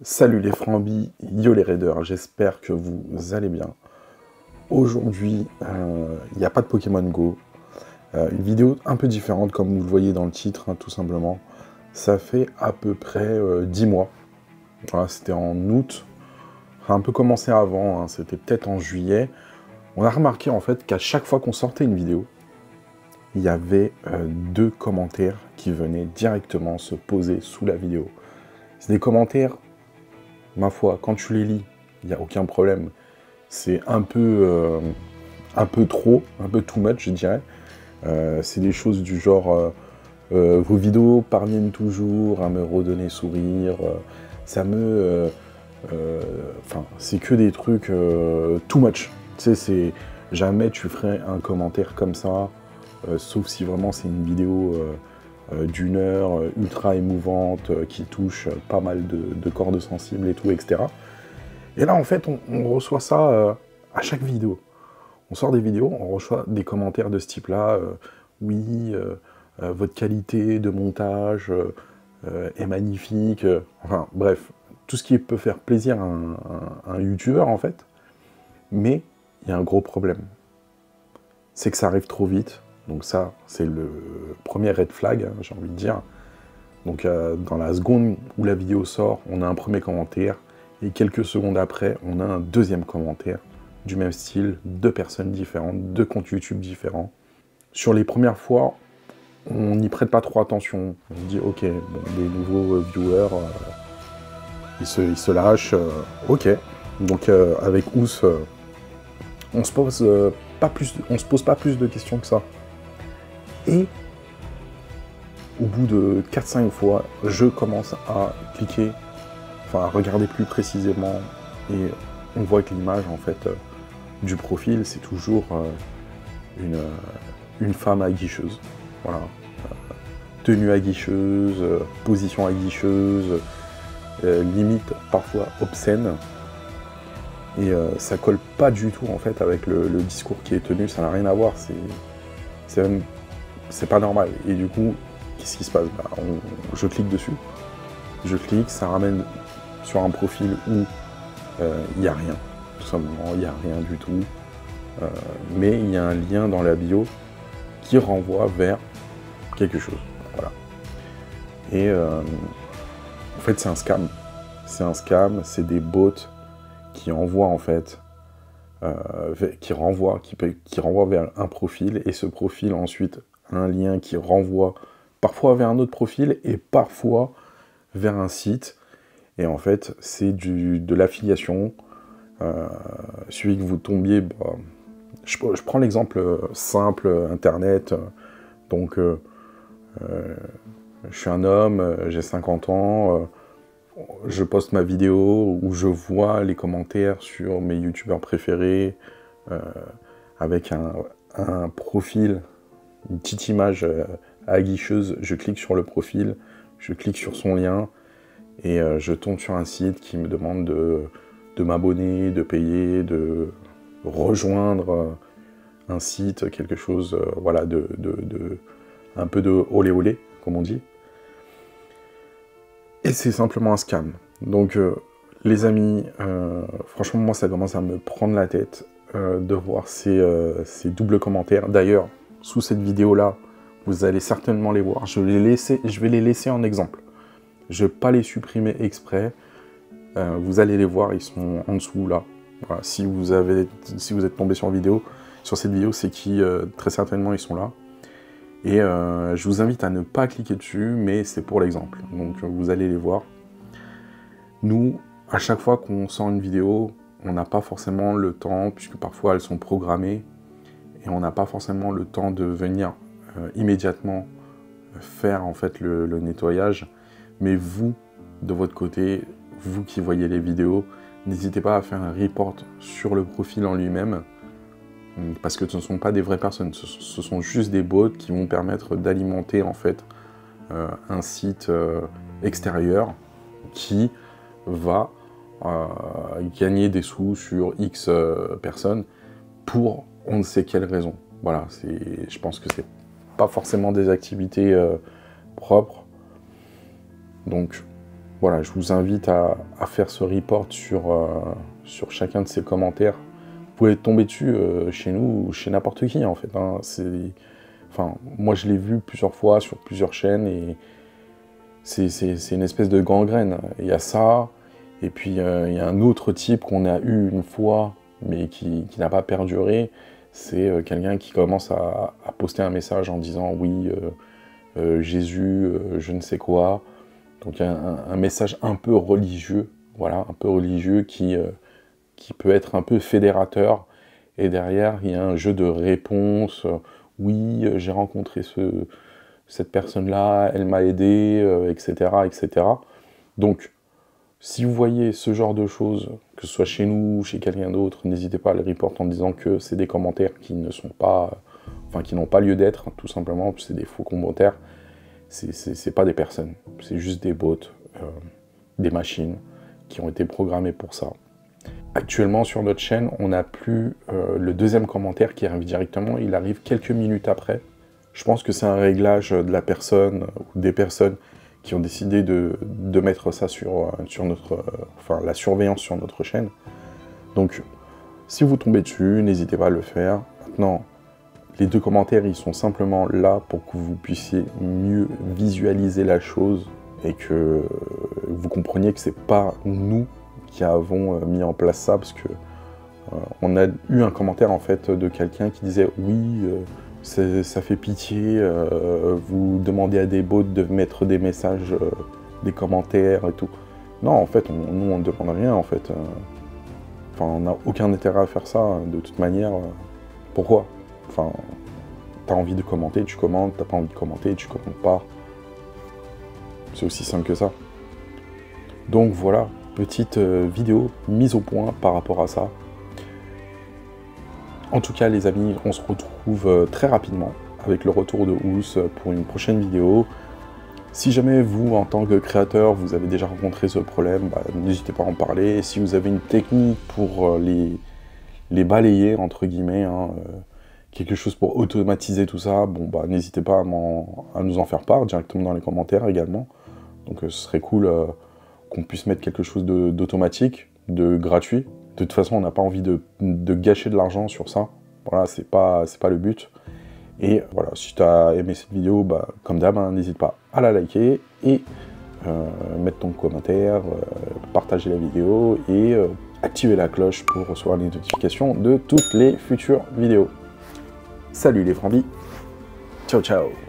Salut les Frambis, yo les raiders, j'espère que vous allez bien. Aujourd'hui, il n'y a pas de Pokémon Go. Une vidéo un peu différente, comme vous le voyez dans le titre, hein, tout simplement. Ça fait à peu près 10 mois. Voilà, c'était en août. Ça a un peu commencé avant, hein, c'était peut-être en juillet. On a remarqué en fait qu'à chaque fois qu'on sortait une vidéo, il y avait deux commentaires qui venaient directement se poser sous la vidéo. C'est des commentaires, ma foi, quand tu les lis, il n'y a aucun problème. C'est un peu trop, un peu too much, je dirais. C'est des choses du genre vos vidéos parviennent toujours à me redonner sourire. Ça me, enfin, c'est que des trucs too much. Tu sais, c'est jamais tu ferais un commentaire comme ça, sauf si vraiment c'est une vidéo d'une heure ultra émouvante qui touche pas mal de cordes sensibles et tout, etc. Et là, en fait, on reçoit ça à chaque vidéo. On sort des vidéos, on reçoit des commentaires de ce type-là. Oui, votre qualité de montage est magnifique. Enfin, bref, tout ce qui peut faire plaisir à un youtubeur, en fait. Mais il y a un gros problème. C'est que ça arrive trop vite. Donc ça, c'est le premier red flag, hein, j'ai envie de dire. Donc dans la seconde où la vidéo sort, on a un premier commentaire. Et quelques secondes après, on a un deuxième commentaire du même style, deux personnes différentes, deux comptes YouTube différents. Sur les premières fois, on n'y prête pas trop attention. On se dit, ok, bon, des nouveaux viewers, ils se lâchent, ok. Donc avec Ous, on se pose pas plus de questions que ça. Et au bout de 4-5 fois, je commence à cliquer, enfin à regarder plus précisément, et on voit que l'image en fait du profil, c'est toujours une femme aguicheuse. Voilà. Tenue aguicheuse, position aguicheuse, limite parfois obscène. Et ça colle pas du tout en fait avec le discours qui est tenu, ça n'a rien à voir, c'est pas normal. Et du coup, qu'est-ce qui se passe? Je clique dessus, je clique, ça ramène sur un profil où il n'y a rien, tout simplement, il n'y a rien du tout. Mais il y a un lien dans la bio qui renvoie vers quelque chose. Voilà. Et en fait, c'est un scam. C'est un scam, c'est des bots qui envoient en fait, qui renvoient vers un profil, et ce profil ensuite un lien qui renvoie parfois vers un autre profil et parfois vers un site. Et en fait, c'est de l'affiliation. Celui que vous tombiez, bah, je prends l'exemple simple, Internet. Donc, je suis un homme, j'ai 50 ans, je poste ma vidéo où je vois les commentaires sur mes youtubeurs préférés, avec un profil, une petite image aguicheuse. Je clique sur le profil, je clique sur son lien, et je tombe sur un site qui me demande de m'abonner, de payer, de rejoindre un site, quelque chose, voilà, un peu de olé olé, comme on dit. Et c'est simplement un scam. Donc, les amis, franchement, moi, ça commence à me prendre la tête de voir ces doubles commentaires. D'ailleurs, sous cette vidéo-là, vous allez certainement les voir. Je vais les laisser en exemple. Je ne vais pas les supprimer exprès. Vous allez les voir, ils sont en dessous, là. Voilà, si vous êtes tombé sur cette vidéo, c'est qui, très certainement, ils sont là. Et je vous invite à ne pas cliquer dessus, mais c'est pour l'exemple. Donc vous allez les voir. Nous, à chaque fois qu'on sort une vidéo, on n'a pas forcément le temps, puisque parfois elles sont programmées, et on n'a pas forcément le temps de venir immédiatement faire en fait le nettoyage. Mais vous, de votre côté, vous qui voyez les vidéos, n'hésitez pas à faire un report sur le profil en lui-même, parce que ce ne sont pas des vraies personnes, ce sont juste des bots qui vont permettre d'alimenter en fait un site extérieur qui va gagner des sous sur X personnes pour on ne sait quelle raison. Voilà, je pense que c'est pas forcément des activités propres. Donc Voilà, je vous invite à faire ce report sur chacun de ces commentaires. Vous pouvez tomber dessus chez nous ou chez n'importe qui, en fait. Hein. Enfin, moi, je l'ai vu plusieurs fois sur plusieurs chaînes et c'est une espèce de gangrène. Il y a ça, et puis il y a un autre type qu'on a eu une fois, mais qui n'a pas perduré. C'est quelqu'un qui commence à poster un message en disant « Oui, Jésus, je ne sais quoi ». Donc il y a un message un peu religieux, voilà, un peu religieux qui peut être un peu fédérateur. Et derrière, il y a un jeu de réponses. Oui, j'ai rencontré cette personne-là, elle m'a aidé, etc., etc. Donc, si vous voyez ce genre de choses, que ce soit chez nous ou chez quelqu'un d'autre, n'hésitez pas à le reporter en disant que c'est des commentaires qui ne sont pas, enfin, qui n'ont pas lieu d'être, tout simplement, c'est des faux commentaires. C'est pas des personnes, c'est juste des bots, des machines qui ont été programmées pour ça. Actuellement, sur notre chaîne, on n'a plus le deuxième commentaire qui arrive directement, il arrive quelques minutes après. Je pense que c'est un réglage de la personne ou des personnes qui ont décidé de mettre ça sur notre, enfin, la surveillance sur notre chaîne. Donc, si vous tombez dessus, n'hésitez pas à le faire. Maintenant, les deux commentaires, ils sont simplement là pour que vous puissiez mieux visualiser la chose et que vous compreniez que c'est pas nous qui avons mis en place ça, parce que on a eu un commentaire en fait de quelqu'un qui disait oui, ça fait pitié, vous demandez à des bots de mettre des messages, des commentaires et tout. Non, en fait, nous on ne demande rien en fait. Enfin, on n'a aucun intérêt à faire ça de toute manière. Pourquoi? Enfin, t'as envie de commenter, tu commentes, t'as pas envie de commenter, tu commentes pas. C'est aussi simple que ça. Donc voilà, petite vidéo mise au point par rapport à ça. En tout cas les amis, on se retrouve très rapidement avec le retour de Ous pour une prochaine vidéo. Si jamais vous, en tant que créateur, vous avez déjà rencontré ce problème, bah, n'hésitez pas à en parler. Et si vous avez une technique pour les balayer, entre guillemets, hein, quelque chose pour automatiser tout ça, bon bah n'hésitez pas à nous en faire part directement dans les commentaires également. Donc ce serait cool qu'on puisse mettre quelque chose d'automatique, de gratuit. De toute façon, on n'a pas envie de gâcher de l'argent sur ça. Voilà, c'est pas le but. Et voilà, si tu as aimé cette vidéo, bah, comme d'hab, hein, n'hésite pas à la liker et mettre ton commentaire, partager la vidéo et activer la cloche pour recevoir les notifications de toutes les futures vidéos. Salut les Frambis, ciao ciao.